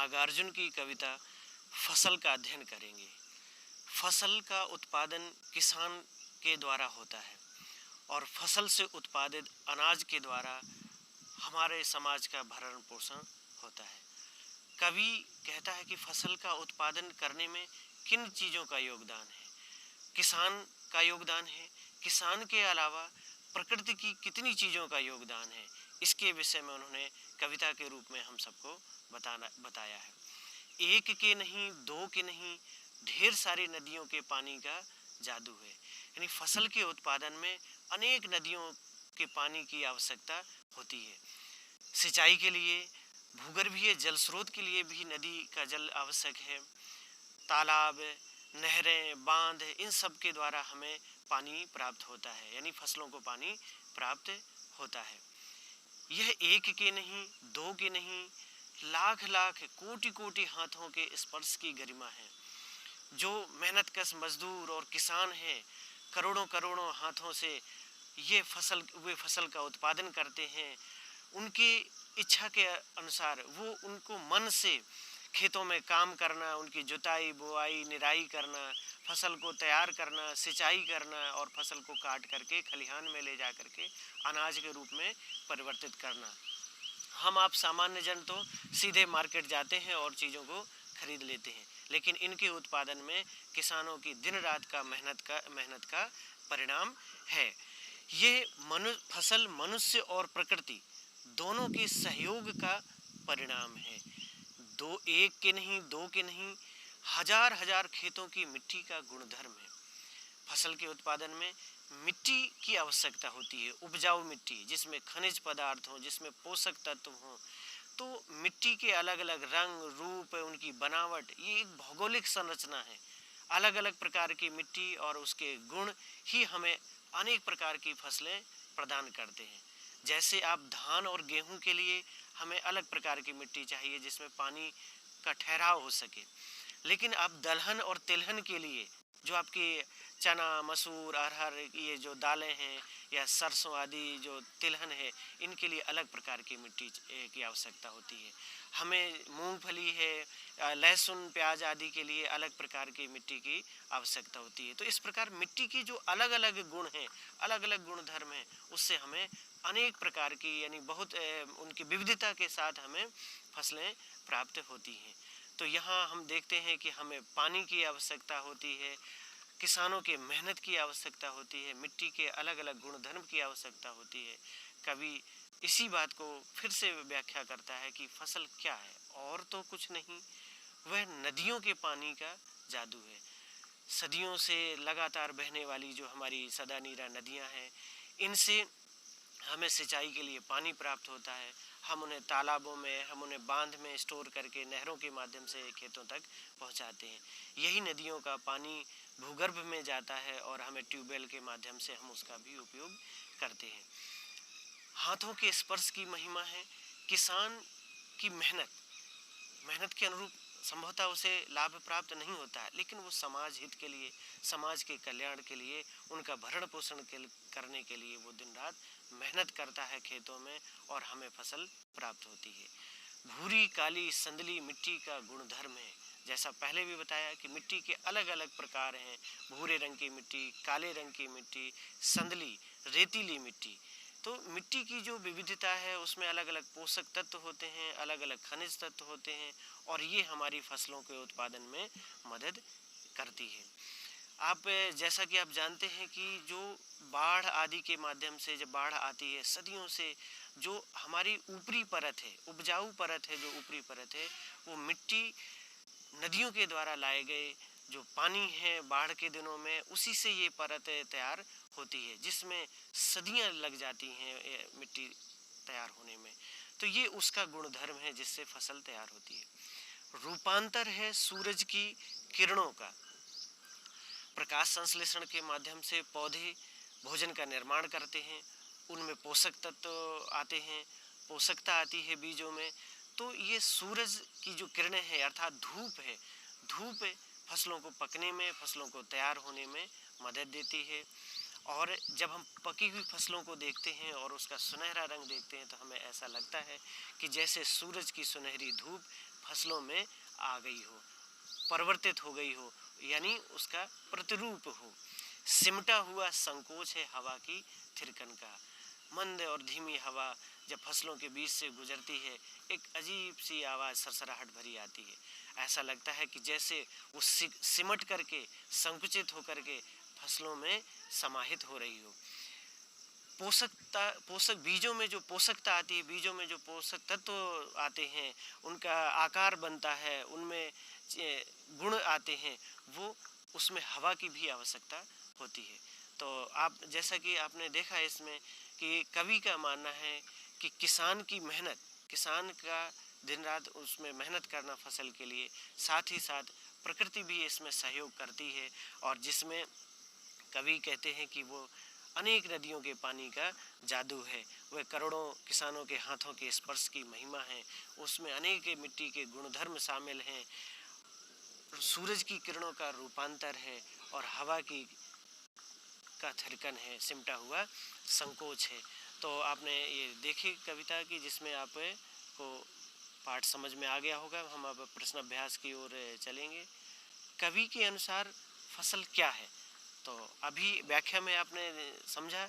नागार्जुन की कविता फसल का अध्ययन करेंगे। फसल का उत्पादन किसान के द्वारा होता है और फसल से उत्पादित अनाज के द्वारा हमारे समाज का भरण पोषण होता है। कवि कहता है कि फसल का उत्पादन करने में किन चीज़ों का योगदान है। किसान का योगदान है, किसान के अलावा प्रकृति की कितनी चीज़ों का योगदान है, इसके विषय में उन्होंने कविता के रूप में हम सबको बताया है। एक के नहीं, दो के नहीं, ढेर सारी नदियों के पानी का जादू है। यानी फसल के उत्पादन में अनेक नदियों के पानी की आवश्यकता होती है। सिंचाई के लिए, भूगर्भीय जल स्रोत के लिए भी नदी का जल आवश्यक है। तालाब, नहरें, बांध, इन सब के द्वारा हमें पानी प्राप्त होता है, यानी फसलों को पानी प्राप्त होता है। यह एक के नहीं, दो के नहीं, लाख लाख कोटि कोटि हाथों के स्पर्श की गरिमा है। जो मेहनतकश मजदूर और किसान हैं, करोड़ों करोड़ों हाथों से वे फसल का उत्पादन करते हैं। उनकी इच्छा के अनुसार वो उनको मन से खेतों में काम करना, उनकी जुताई, बुआई, निराई करना, फसल को तैयार करना, सिंचाई करना और फसल को काट करके खलिहान में ले जा करके अनाज के रूप में परिवर्तित करना। हम आप सामान्य जन तो सीधे मार्केट जाते हैं और चीज़ों को खरीद लेते हैं, लेकिन इनके उत्पादन में किसानों की दिन रात का मेहनत का परिणाम है। ये फसल मनुष्य और प्रकृति दोनों के सहयोग का परिणाम है। एक के नहीं, दो के नहीं, हजार हजार खेतों की मिट्टी का गुणधर्म है। फसल के उत्पादन में मिट्टी की आवश्यकता होती है, उपजाऊ मिट्टी जिसमें खनिज पदार्थ हों, जिसमें पोषक तत्व हों। तो मिट्टी के अलग अलग रंग, रूप, उनकी बनावट, ये एक भौगोलिक संरचना है। अलग अलग प्रकार की मिट्टी और उसके गुण ही हमें अनेक प्रकार की फसलें प्रदान करते हैं। जैसे आप धान और गेहूं के लिए हमें अलग प्रकार की मिट्टी चाहिए जिसमें पानी का ठहराव हो सके, लेकिन आप दलहन और तिलहन के लिए, जो आपके चना, मसूर, अरहर, ये जो दालें हैं या सरसों आदि जो तिलहन है, इनके लिए अलग प्रकार की मिट्टी की आवश्यकता होती है। हमें मूंगफली है, लहसुन, प्याज आदि के लिए अलग प्रकार की मिट्टी की आवश्यकता होती है। तो इस प्रकार मिट्टी की जो अलग अलग गुण हैं, अलग अलग गुणधर्म हैं, उससे हमें अनेक प्रकार की, यानी बहुत उनकी विविधता के साथ हमें फसलें प्राप्त होती हैं। तो यहाँ हम देखते हैं कि हमें पानी की आवश्यकता होती है, किसानों के मेहनत की आवश्यकता होती है, मिट्टी के अलग अलग गुणधर्म की आवश्यकता होती है। कवि इसी बात को फिर से व्याख्या करता है कि फसल क्या है, और तो कुछ नहीं, वह नदियों के पानी का जादू है। सदियों से लगातार बहने वाली जो हमारी सदा नीरा नदियाँ हैं, इनसे हमें सिंचाई के लिए पानी प्राप्त होता है। हम उन्हें तालाबों में, हम उन्हें बांध में स्टोर करके नहरों के माध्यम से खेतों तक पहुंचाते हैं। यही नदियों का पानी भूगर्भ में जाता है और हमें ट्यूबवेल के माध्यम से हम उसका भी उपयोग करते हैं। हाथों के स्पर्श की महिमा है। किसान की मेहनत के अनुरूप संभवतः उसे लाभ प्राप्त नहीं होता है, लेकिन वो समाज हित के लिए, समाज के कल्याण के लिए, उनका भरण पोषण करने के लिए वो दिन रात मेहनत करता है खेतों में और हमें फसल प्राप्त होती है। भूरी, काली, संदली मिट्टी का गुणधर्म है। जैसा पहले भी बताया कि मिट्टी के अलग अलग प्रकार हैं, भूरे रंग की मिट्टी, काले रंग की मिट्टी, संदली, रेतीली मिट्टी। तो मिट्टी की जो विविधता है उसमें अलग अलग पोषक तत्व होते हैं, अलग अलग खनिज तत्व होते हैं, और ये हमारी फसलों के उत्पादन में मदद करती है। आप जैसा कि आप जानते हैं कि जो बाढ़ आदि के माध्यम से जब बाढ़ आती है, सदियों से जो हमारी ऊपरी परत है, उपजाऊ परत है, जो ऊपरी परत है, वो मिट्टी नदियों के द्वारा लाए गए जो पानी है बाढ़ के दिनों में, उसी से ये परत तैयार होती है, जिसमें सदियां लग जाती हैं मिट्टी तैयार होने में। तो ये उसका गुणधर्म है जिससे फसल तैयार होती है। रूपांतर है सूरज की किरणों का। प्रकाश संश्लेषण के माध्यम से पौधे भोजन का निर्माण करते हैं, उनमें पोषक तत्व आते हैं, पोषकता आती है बीजों में। तो ये सूरज की जो किरणें हैं, अर्थात धूप है, धूप फसलों को पकने में, फसलों को तैयार होने में मदद देती है। और जब हम पकी हुई फसलों को देखते हैं और उसका सुनहरा रंग देखते हैं, तो हमें ऐसा लगता है कि जैसे सूरज की सुनहरी धूप फसलों में आ गई हो, परिवर्तित हो गई हो, यानी उसका प्रतिरूप हो। सिमटा हुआ संकोच है हवा की थिरकन का। मंद और धीमी हवा जब फसलों के बीच से गुजरती है, एक अजीब सी आवाज़ सरसराहट भरी आती है। ऐसा लगता है कि जैसे वो सिमट करके, संकुचित होकर के फसलों में समाहित हो रही हो। पोषक बीजों में जो पोषकता आती है, बीजों में जो पोषक तत्व आते हैं, उनका आकार बनता है, उनमें गुण आते हैं, वो उसमें हवा की भी आवश्यकता होती है। तो आप जैसा कि आपने देखा इसमें कि कवि का मानना है कि किसान का दिन रात उसमें मेहनत करना फसल के लिए, साथ ही साथ प्रकृति भी इसमें सहयोग करती है। और जिसमें कवि कहते हैं कि वो अनेक नदियों के पानी का जादू है, वह करोड़ों किसानों के हाथों के स्पर्श की महिमा है, उसमें अनेक मिट्टी के गुणधर्म शामिल हैं, सूरज की किरणों का रूपांतर है और हवा की का थिरकन है, सिमटा हुआ संकोच है। तो आपने ये देखी कविता की, जिसमें आपको पाठ समझ में आ गया होगा। हम अब प्रश्न अभ्यास की ओर चलेंगे। कवि के अनुसार फसल क्या है? तो अभी व्याख्या में आपने समझा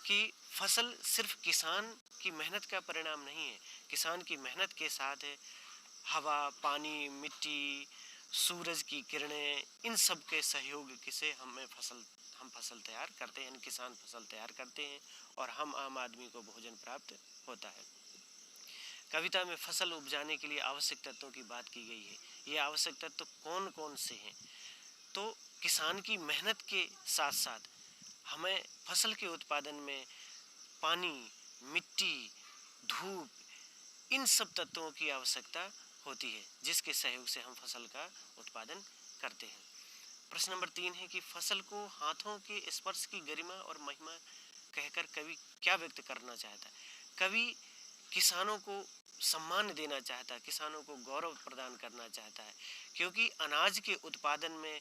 कि फसल सिर्फ किसान की मेहनत का परिणाम नहीं है। किसान की मेहनत के साथ है हवा, पानी, मिट्टी, सूरज की किरणें, इन सब के सहयोग से हम फसल तैयार करते हैं, किसान फसल तैयार करते हैं और हम आम आदमी को भोजन प्राप्त होता है। कविता में फसल उपजाने के लिए आवश्यक तत्वों की बात की गई है। ये आवश्यक तत्व कौन कौन से हैं? तो किसान की मेहनत के साथ साथ हमें फसल के उत्पादन में पानी, मिट्टी, धूप, इन सब तत्वों की आवश्यकता होती है, जिसके सहयोग से हम फसल का उत्पादन करते हैं। प्रश्न नंबर 3 है कि फसल को हाथों के स्पर्श की गरिमा और महिमा कहकर कवि क्या व्यक्त करना चाहता है? कवि किसानों को सम्मान देना चाहता है, किसानों को गौरव प्रदान करना चाहता है, क्योंकि अनाज के उत्पादन में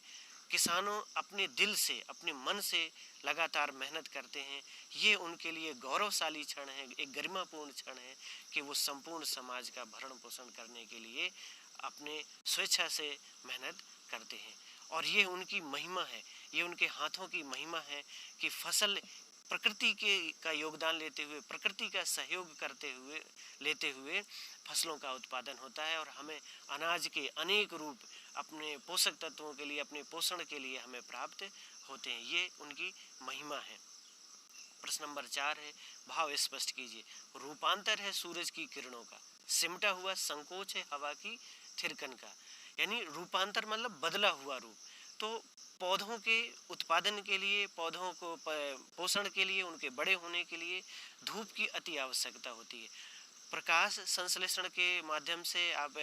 किसानों अपने दिल से, अपने मन से लगातार मेहनत करते हैं। ये उनके लिए गौरवशाली क्षण है, एक गरिमापूर्ण क्षण है कि वो संपूर्ण समाज का भरण पोषण करने के लिए अपने स्वेच्छा से मेहनत करते हैं। और ये उनकी महिमा है, ये उनके हाथों की महिमा है कि फसल प्रकृति के का योगदान लेते हुए, प्रकृति का सहयोग लेते हुए फसलों का उत्पादन होता है और हमें अनाज के अनेक रूप अपने पोषक तत्वों के लिए, अपने पोषण के लिए हमें प्राप्त होते हैं। ये उनकी महिमा है। प्रश्न नंबर 4 है, भाव स्पष्ट कीजिए। रूपांतर है सूरज की किरणों का, सिमटा हुआ संकोच है हवा की थिरकन का। यानी रूपांतर मतलब बदला हुआ रूप। तो पौधों के उत्पादन के लिए, पौधों को पोषण के लिए, उनके बड़े होने के लिए धूप की अति आवश्यकता होती है। प्रकाश संश्लेषण के माध्यम से आप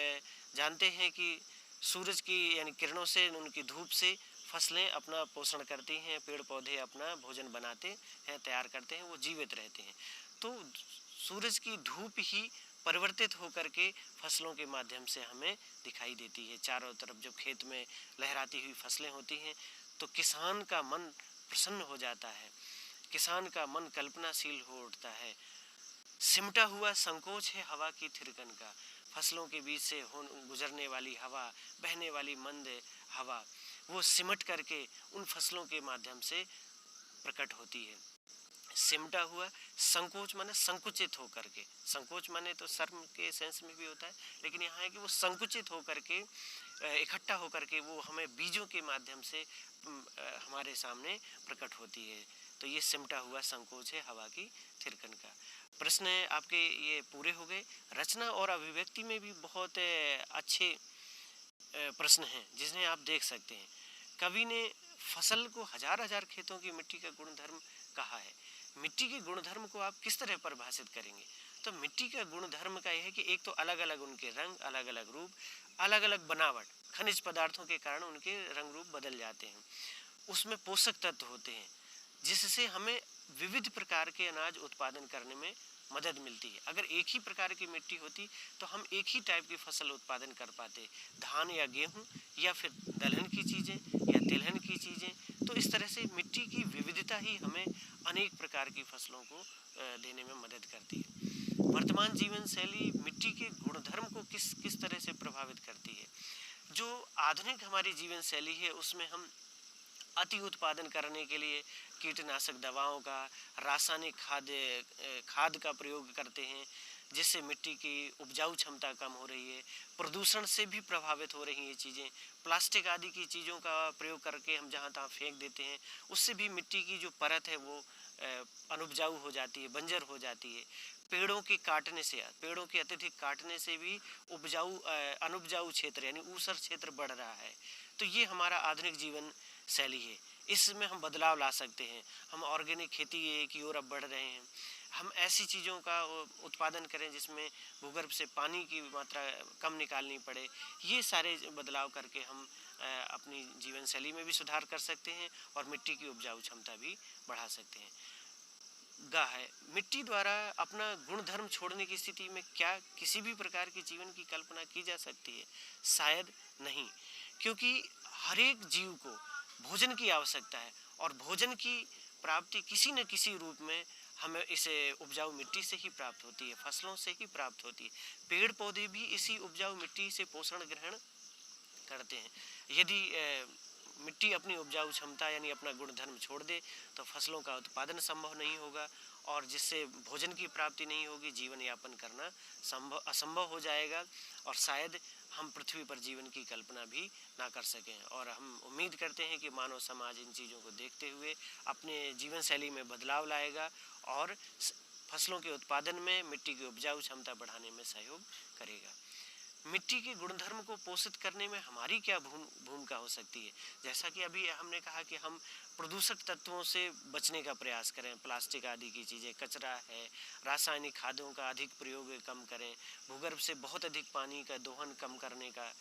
जानते हैं कि सूरज की यानी किरणों से, उनकी धूप से फसलें अपना पोषण करती हैं, पेड़ पौधे अपना भोजन बनाते हैं, तैयार करते हैं, वो जीवित रहते हैं। तो सूरज की धूप ही परिवर्तित होकर के फसलों के माध्यम से हमें दिखाई देती है। चारों तरफ जब खेत में लहराती हुई फसलें होती हैं तो किसान का मन प्रसन्न हो जाता है, किसान का मन कल्पनाशील हो उठता है। सिमटा हुआ संकोच है हवा की थिरकन का, फसलों के बीच से गुजरने वाली हवा, बहने वाली मंद हवा, वो सिमट करके उन फसलों के माध्यम से प्रकट होती है। सिमटा हुआ, संकोच माने संकुचित होकर के, संकोच माने तो शर्म के सेंस में भी होता है, लेकिन यहाँ है कि वो संकुचित होकर के, इकट्ठा होकर के वो हमें बीजों के माध्यम से हमारे सामने प्रकट होती है। तो ये सिमटा हुआ संकोच है हवा की थिरकन का। प्रश्न आपके ये पूरे हो गए। रचना और अभिव्यक्ति में भी बहुत अच्छे प्रश्न हैं जिन्हें आप देख सकते हैं। कवि ने फसल को हजार हजार खेतों की मिट्टी का गुणधर्म कहा है। मिट्टी के गुणधर्म को आप किस तरह परिभाषित करेंगे? तो मिट्टी का गुणधर्म का यह है कि एक तो अलग अलग उनके रंग, अलग अलग रूप, अलग अलग बनावट, खनिज पदार्थों के कारण उनके रंग रूप बदल जाते हैं। उसमें पोषक तत्व होते हैं जिससे हमें विविध प्रकार के अनाज उत्पादन करने में मदद मिलती है। अगर एक ही प्रकार की मिट्टी होती तो हम एक ही टाइप की फसल उत्पादन कर पाते, धान या गेहूं या फिर दलहन की चीज़ें या तिलहन की चीज़ें। तो इस तरह से मिट्टी की विविधता ही हमें अनेक प्रकार की फसलों को देने में मदद करती है। वर्तमान जीवन शैली मिट्टी के गुणधर्म को किस किस तरह से प्रभावित करती है। जो आधुनिक हमारी जीवन शैली है उसमें हम अति उत्पादन करने के लिए कीटनाशक दवाओं का, रासायनिक खाद का प्रयोग करते हैं, जिससे मिट्टी की उपजाऊ क्षमता कम हो रही है। प्रदूषण से भी प्रभावित हो रही हैं चीज़ें। प्लास्टिक आदि की चीज़ों का प्रयोग करके हम जहाँ तहाँ फेंक देते हैं, उससे भी मिट्टी की जो परत है वो अनुपजाऊ हो जाती है, बंजर हो जाती है। पेड़ों के अत्यधिक काटने से भी अनुपजाऊ क्षेत्र यानी ऊसर क्षेत्र बढ़ रहा है। तो ये हमारा आधुनिक जीवन शैली है, इसमें हम बदलाव ला सकते हैं। हम ऑर्गेनिक खेती की ओर अब बढ़ रहे हैं। हम ऐसी चीज़ों का उत्पादन करें जिसमें भूगर्भ से पानी की मात्रा कम निकालनी पड़े। ये सारे बदलाव करके हम अपनी जीवन शैली में भी सुधार कर सकते हैं और मिट्टी की उपजाऊ क्षमता भी बढ़ा सकते हैं। है मिट्टी द्वारा अपना गुणधर्म छोड़ने की स्थिति में क्या किसी भी प्रकार के जीवन की कल्पना की जा सकती है? शायद नहीं, क्योंकि हर एक जीव को भोजन की आवश्यकता है और भोजन की प्राप्ति किसी न किसी रूप में हमें इसे उपजाऊ मिट्टी से ही प्राप्त होती है, फसलों से ही प्राप्त होती है। पेड़ पौधे भी इसी उपजाऊ मिट्टी से पोषण ग्रहण करते हैं। यदि मिट्टी अपनी उपजाऊ क्षमता यानी अपना गुणधर्म छोड़ दे तो फसलों का उत्पादन संभव नहीं होगा और जिससे भोजन की प्राप्ति नहीं होगी, जीवन यापन करना असंभव हो जाएगा और शायद हम पृथ्वी पर जीवन की कल्पना भी ना कर सकें। और हम उम्मीद करते हैं कि मानव समाज इन चीज़ों को देखते हुए अपने जीवन शैली में बदलाव लाएगा और फसलों के उत्पादन में मिट्टी की उपजाऊ क्षमता बढ़ाने में सहयोग करेगा। मिट्टी के गुणधर्म को पोषित करने में हमारी क्या भूमिका हो सकती है? जैसा कि अभी हमने कहा कि हम प्रदूषक तत्वों से बचने का प्रयास करें, प्लास्टिक आदि की चीज़ें, कचरा है, रासायनिक खादों का अधिक प्रयोग कम करें, भूगर्भ से बहुत अधिक पानी का दोहन कम करने का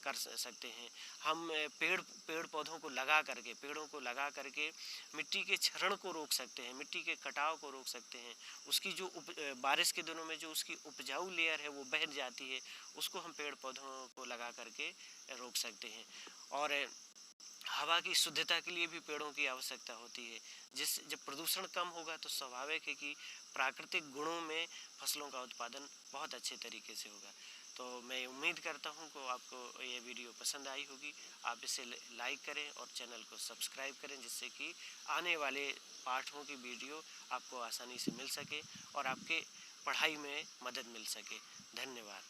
कर सकते हैं। हम पेड़ों को लगा करके मिट्टी के क्षरण को रोक सकते हैं, मिट्टी के कटाव को रोक सकते हैं। उसकी जो बारिश के दिनों में जो उसकी उपजाऊ लेयर है वो बह जाती है, उसको हम पेड़ पौधों को लगा करके रोक सकते हैं। और हवा की शुद्धता के लिए भी पेड़ों की आवश्यकता होती है। जब प्रदूषण कम होगा तो स्वाभाविक है कि प्राकृतिक गुणों में फसलों का उत्पादन बहुत अच्छे तरीके से होगा। तो मैं उम्मीद करता हूं कि आपको ये वीडियो पसंद आई होगी। आप इसे लाइक करें और चैनल को सब्सक्राइब करें, जिससे कि आने वाले पाठों की वीडियो आपको आसानी से मिल सके और आपके पढ़ाई में मदद मिल सके। धन्यवाद।